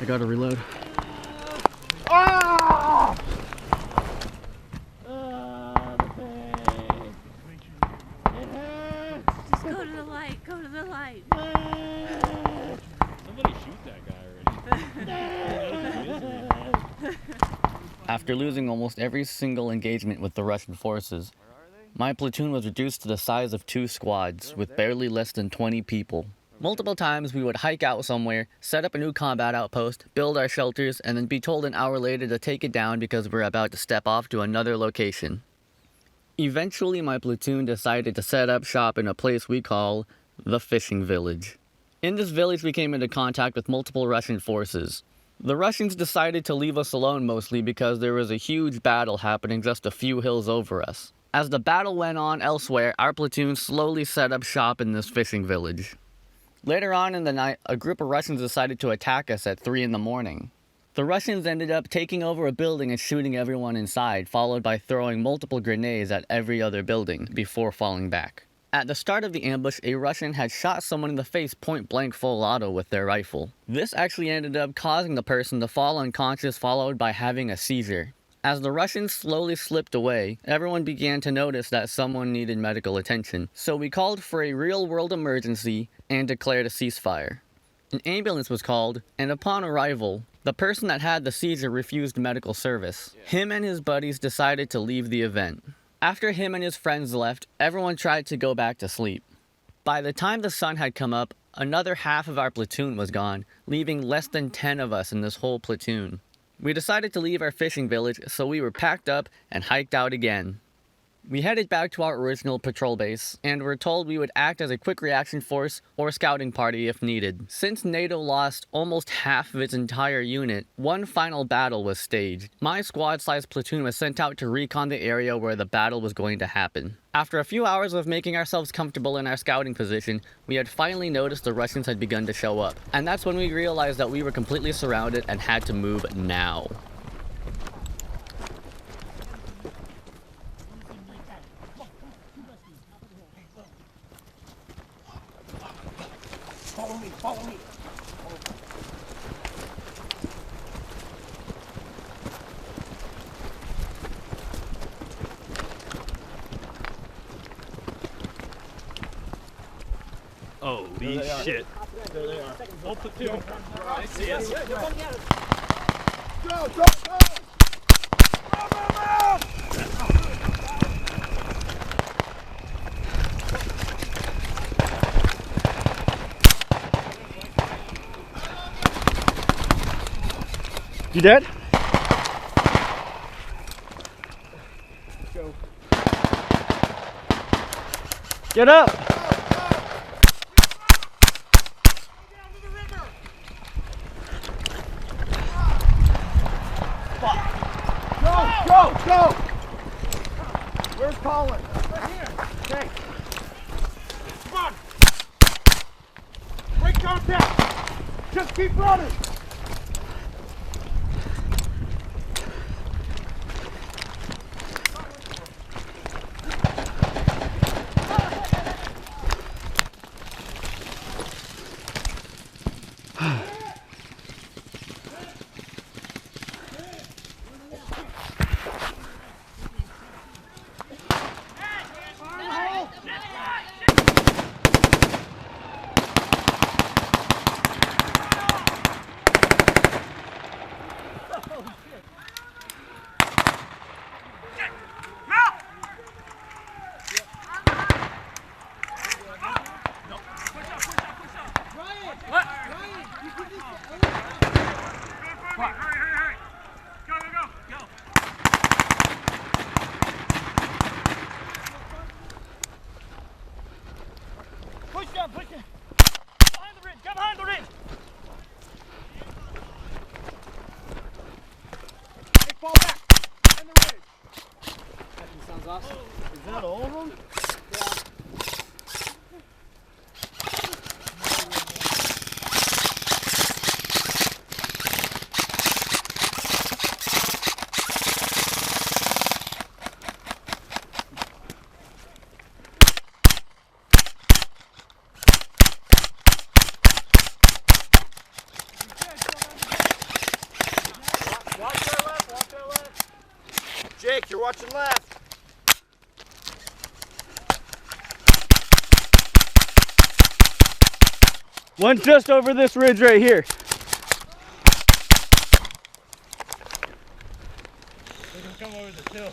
I gotta reload. Ah! The pain. It hurts. Just go to the light. Go to the light. Somebody shoot that guy already. After losing almost every single engagement with the Russian forces, my platoon was reduced to the size of 2 squads with barely less than 20 people. Multiple times we would hike out somewhere, set up a new combat outpost, build our shelters, and then be told an hour later to take it down because we're about to step off to another location. Eventually my platoon decided to set up shop in a place we call the fishing village. In this village we came into contact with multiple Russian forces. The Russians decided to leave us alone mostly because there was a huge battle happening just a few hills over us. As the battle went on elsewhere, our platoon slowly set up shop in this fishing village. Later on in the night, a group of Russians decided to attack us at 3 in the morning. The Russians ended up taking over a building and shooting everyone inside, followed by throwing multiple grenades at every other building before falling back. At the start of the ambush, a Russian had shot someone in the face point blank full auto with their rifle. This actually ended up causing the person to fall unconscious, followed by having a seizure. As the Russians slowly slipped away, everyone began to notice that someone needed medical attention, so we called for a real-world emergency and declared a ceasefire. An ambulance was called, and upon arrival, the person that had the seizure refused medical service. Him and his buddies decided to leave the event. After him and his friends left, everyone tried to go back to sleep. By the time the sun had come up, another half of our platoon was gone, leaving less than 10 of us in this whole platoon. We decided to leave our fishing village, so we were packed up and hiked out again. We headed back to our original patrol base, and were told we would act as a quick reaction force or scouting party if needed. Since NATO lost almost half of its entire unit, one final battle was staged. My squad-sized platoon was sent out to recon the area where the battle was going to happen. After a few hours of making ourselves comfortable in our scouting position, we had finally noticed the Russians had begun to show up. And that's when we realized that we were completely surrounded and had to move now. Follow me. Holy shit. There they are. Oh, platoon. I see us. Go! You dead? Go. Get up! Go! Where's Colin? Right here. Okay. Come on. Break contact. Just keep running. Push it! Behind the ridge! Get behind the ridge! Hey, fall back! Behind the ridge! That sounds awesome. Is that all of them? Yeah. Jake, you're watching left. One's just over this ridge right here. They can come over the hill.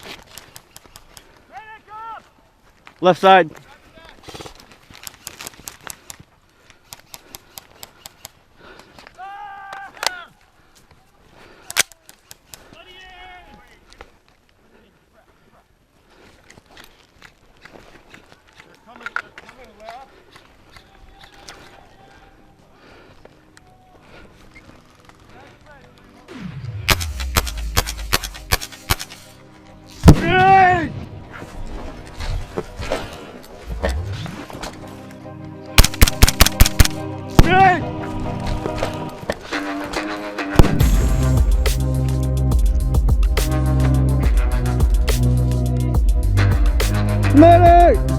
Left side. Medic!